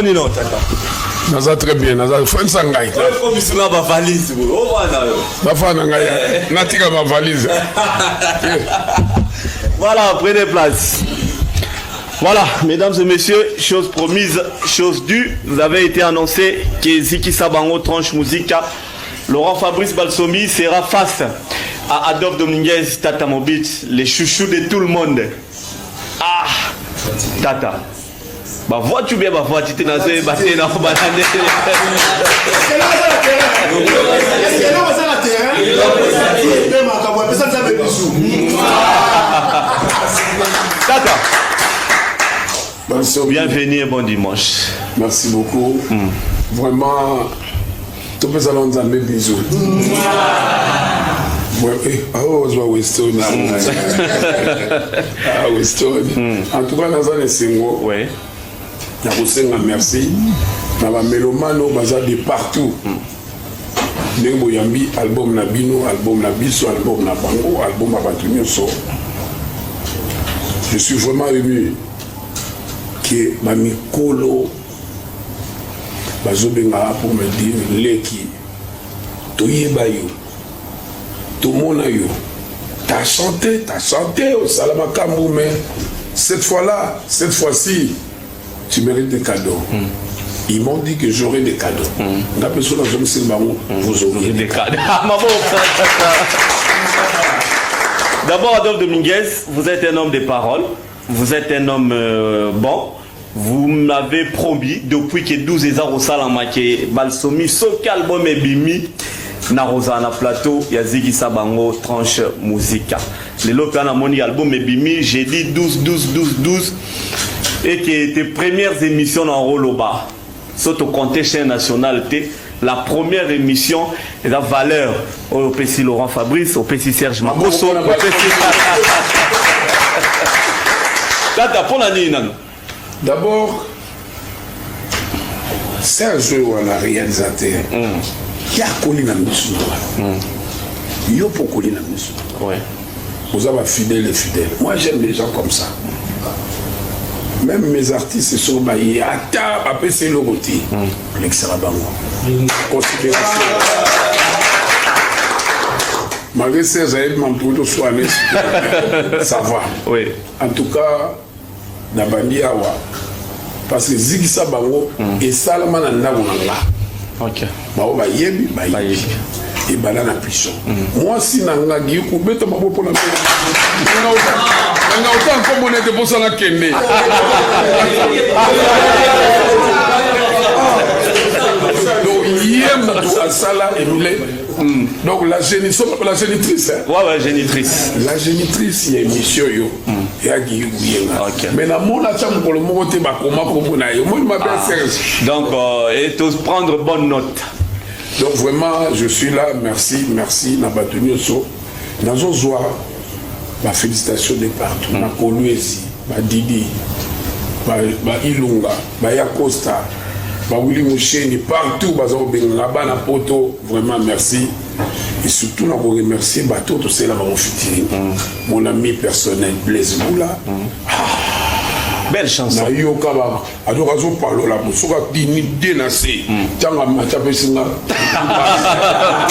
Non, tata. Naza très bien, naza fan sangai. Ma valise. Natika ma valise. Voilà, prenez place. Voilà, mesdames et messieurs, chose promise, chose due. Vous avez été annoncé que Ziki Sabango Tranche Musica, Laurent Fabrice Balsomi sera face à Adolphe Dominguez Tata Mobit, les chouchous de tout le monde. Ah, Tata. Bah vois-tu bien ma voix, tu t'es nasé, bah t'es dans banane. Tata. Bienvenue et bon dimanche. Merci beaucoup. Vraiment, tout le monde a mes bisous. Weston. En tout cas, dans un single. Oui. Merci. Dans la mélomano, de partout. Nengo Yambi, album Nabino, album Nabiso, album Nabango, album Abatunyoso. Je suis vraiment ému que Mamikolo Bazobenga pour me dire Leki, Toyebayo, Tomonayo. T'as chanté au Salamakambu, mais cette fois-ci, tu mérites des cadeaux. Ils m'ont dit que j'aurai des cadeaux. La personne a jamais vous aurez des cadeaux. D'abord, Adolphe Dominguez, vous êtes un homme de parole. Vous êtes un homme bon. Vous m'avez promis depuis que 12 ans au Salama que Balsomi, ce album est bimi. Na Rosana Plateau, Yazigi Sabango, Tranche Musica. Le Lopana Moni album est bimi. J'ai dit 12. Et que tes premières émissions en Roloba, surtout compté chaîne nationale, la première émission est la valeur au PC Laurent Fabrice, au PC Serge Makoso, au PC. Tata, pour la nuit, d'abord, Serge ou un réalisateur, qui a connu la mission. Il y a pour connu la mission. Vous avez fidèle et fidèle. Moi, j'aime les gens comme ça. Même mes artistes sont baillés à table, après c'est le rôti. L'excellent bango. Considération. Malgré ces éléments pour le soigner, ça va. Oui. En tout cas, Nabandi Awa. Parce que Zigisa Bango et Salman Nabonanga. Ok. Bah, yebi. Et banana puissant. Moi, si Nanga Giyuku, bête ma pour la autant comme on était pour ça la Kende. Donc, hier, à Sala et Milé. Donc, la génitrice. Ouais, génitrice. La génitrice, il y a une mission. Il y a Giyuku. Mais la mon chambre pour le moment, tu vas comment moi, je m'appelle Serge. Donc, et tous prendre bonne note. Donc vraiment, je suis là, merci, Nabatunyoso. Dans un joie, ma félicitation de partout. Ma Kolwezi, ma Didi, ma Ilunga, ma Yakosta, ma Willy Moucheni, partout, ma Poto, vraiment merci. Et surtout, je remercie tout c'est là mon futur. Mon ami personnel, Blaise Boula. Belle chanson. Na yo kaba adorazo parlo la musuka dini denase tanga machape singa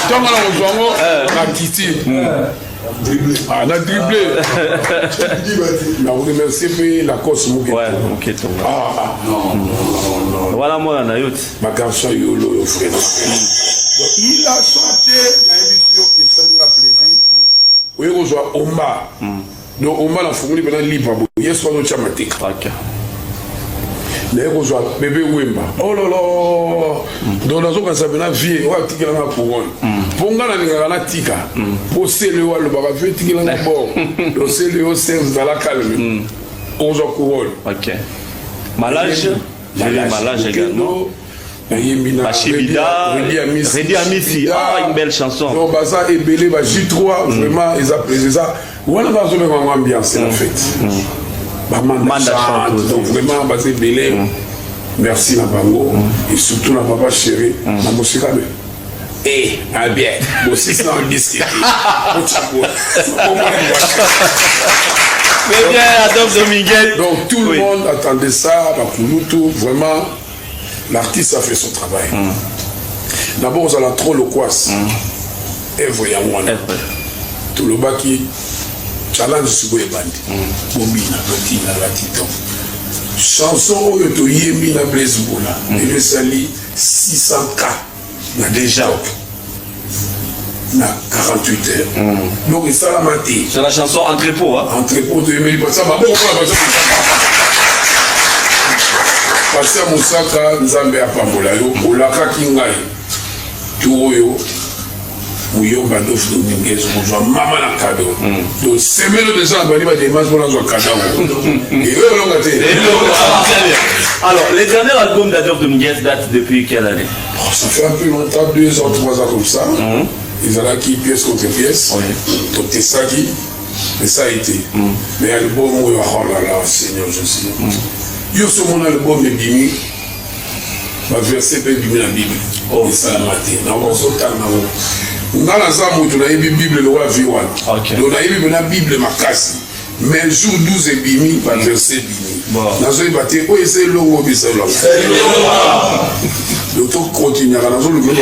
tanga la muzongo na kiti na dribblé na remercier la cause Muketo. Ouais, Muketo. Non. Voilà moi na yot. Ma garçon yolo frère. Il a chanté la émission qui fait un plaisir. Oui, on joue Omba. Donc on va la fournir pendant libre. Hier soir nous sommes OK. Les rejoint bébé Wemba. Oh là là. Donc dans on ça venait vie, on va tirer la couronne. Ponga na ngala tika. Pour c'est le wall ba va tirer la bord. Donc c'est le service dans la calme. On joue couronne. OK. Malage, malage également. Bachibida, Redi Amissi, une belle chanson. Donc, ça est belé, J3, vraiment, ils apprécient ça. On a besoin de ambiance, en fait. Donc, vraiment, c'est belé. merci na bango et surtout na papa chéri na mosika me eh ah bien aussi ça on disque mais bien Adolphe Dominguez. Donc tout le monde attendait ça, Bakulutu, vraiment l'artiste a fait son travail. D'abord on a trop le quas et voyons moi tout le bas qui challenge sur les bandits Bobby na petit na la titan chanson oyo to yembi na Blaise Boula et le sali 600K na déjà na 48 heures donc ça la maté c'est la chanson Entrepôt hein Entrepôt de Emily Passa ba bon Passa Moussaka Nzambe apambola yo olaka kingai tuoyo Mouillon Adolphe Dominguez bonjour maman na cadeau donc semaine de ça bali ba démarche pour la cadeau et eux l'ont gâté. Alors les derniers albums d'Adolphe Dominguez datent depuis quelle année? Ça fait un peu longtemps 2 ans 3 ans comme ça. Ils allaient qui pièce contre pièce. Donc c'est ça qui mais ça a été mais l'album oh là là Seigneur Jésus yo ce mon album est bimi ma verset peut bimi la Bible et ça la maté na on s'entend na la zamu tu na Bible le roi viwan donc na Bible makasi mais jour 12 et bimi ma verset bimi na zo baté o essayer longo bisa longo le temps continue à la zone le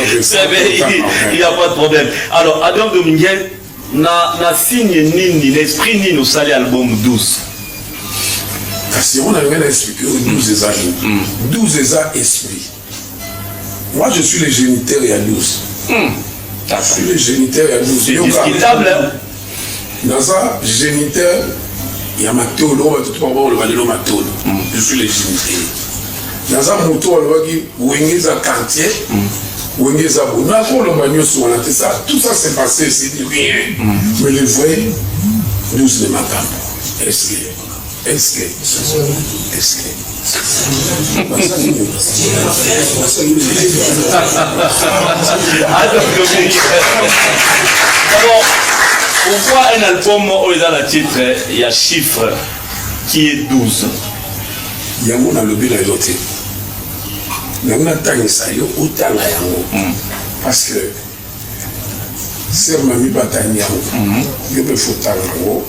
il n'y a pas de problème. Alors Adolphe Dominguez na signe nini l'esprit nini au sali album 12 si on avait expliqué 12 ans 12 ans esprit moi je suis le géniteur et à 12 je suis le géniteur et à 12 c'est discutable hein dans ça géniteur il y a ma théolo je suis le géniteur dans un moto on va dire quartier Wengeza Bona, ça, tout ça s'est passé, c'est dit rien. Mais le vrai, nous sommes les Est-ce que pourquoi un album où il y a le titre, il y a chiffre qui est 12? Il y a mon lobby dans l'autre. Parce que c'est ma mi bataille il me faut tango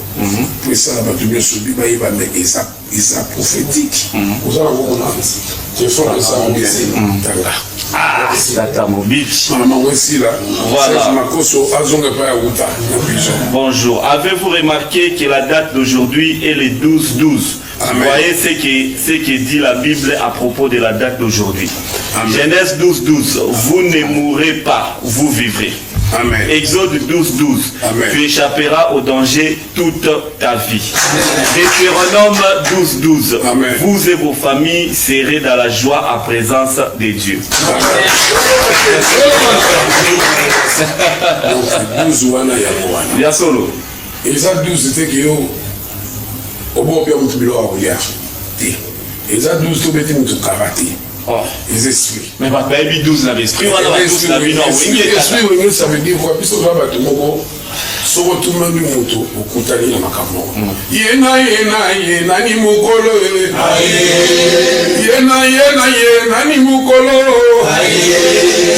pour ça la bataille subi ba iba mais isa prophétique vous allez voir je fais ça bien tanga ah tata mobile maman aussi là voilà makoso azonga pa uta bonjour avez-vous remarqué que la date d'aujourd'hui est le 12-12? Vous voyez ce que dit la Bible à propos de la date d'aujourd'hui. Genèse 12-12, vous ne mourrez pas, vous vivrez. Amen. Exode 12-12, tu échapperas au danger toute ta vie. Deutéronome 12-12, vous et vos familles serez dans la joie en présence de Dieu. Il y a solo. Et ça 12 c'était que au bon père mutu bilo akoya te eza 12 to beti mutu karate les esprits mais pas baby 12 na l'esprit wana ba 12 na bino oui esprit oui ça veut dire quoi biso ba bato moko soko tout monde mutu okutani na makambo yena ni mukolo yena ni mukolo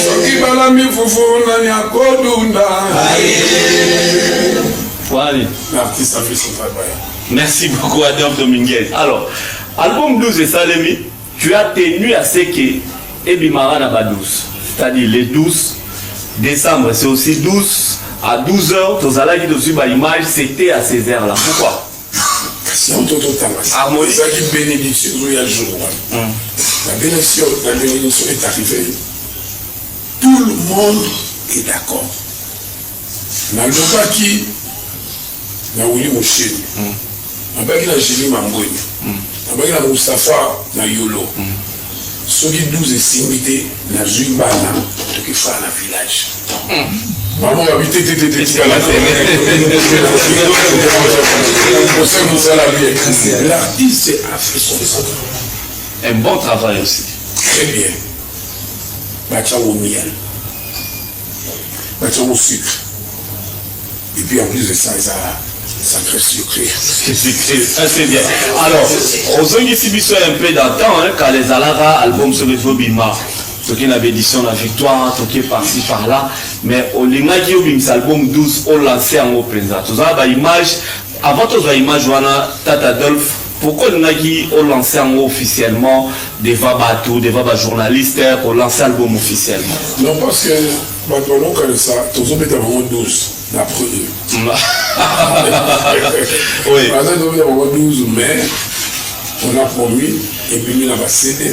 soki bala mifufu na ni akodunda voilà l'artiste a fait son travail. Merci beaucoup Adolphe Dominguez. Alors, album 12 et Salemi, tu as tenu à ce que Ebimara n'a pas 12. C'est-à-dire les 12 décembre, c'est aussi 12 à 12 heures. Tous à dessus par image, c'était à ces heures-là. Pourquoi? C'est un tout harmonie. C'est ça qui bénédiction il y a le jour. La bénédiction est arrivée. Tout le monde est d'accord. Dans le cas qui na Willy Moucheni, abaki na Jimmy Mamboni, abaki na Moustapha na Yolo, soki 12 esimbi na Zumbana, toki fa na village. Maman habité l'artiste a fait son travail. Un bon travail aussi. Très bien. Batia au miel, batia au sucre. Et puis en plus de ça, Sacré sucré. Ça c'est bien. Alors, aux ici un peu d'antan, quand les Alara albums se retrouvent bima. Toki na édition la victoire, toki par-ci par-là, mais au lingaki au bim album 12 au lancé en au présent. Tout ça ba image avant tout ça image wana Tata Dolph. Pourquoi lingaki au lancé en officiellement devant bateau, devant ba journaliste pour lancer l'album officiellement? Non parce que maintenant comme ça, tous on met vraiment 12 d'après eux. Oui. Maintenant on met vraiment 12 mais on a promis et puis nous on a cédé.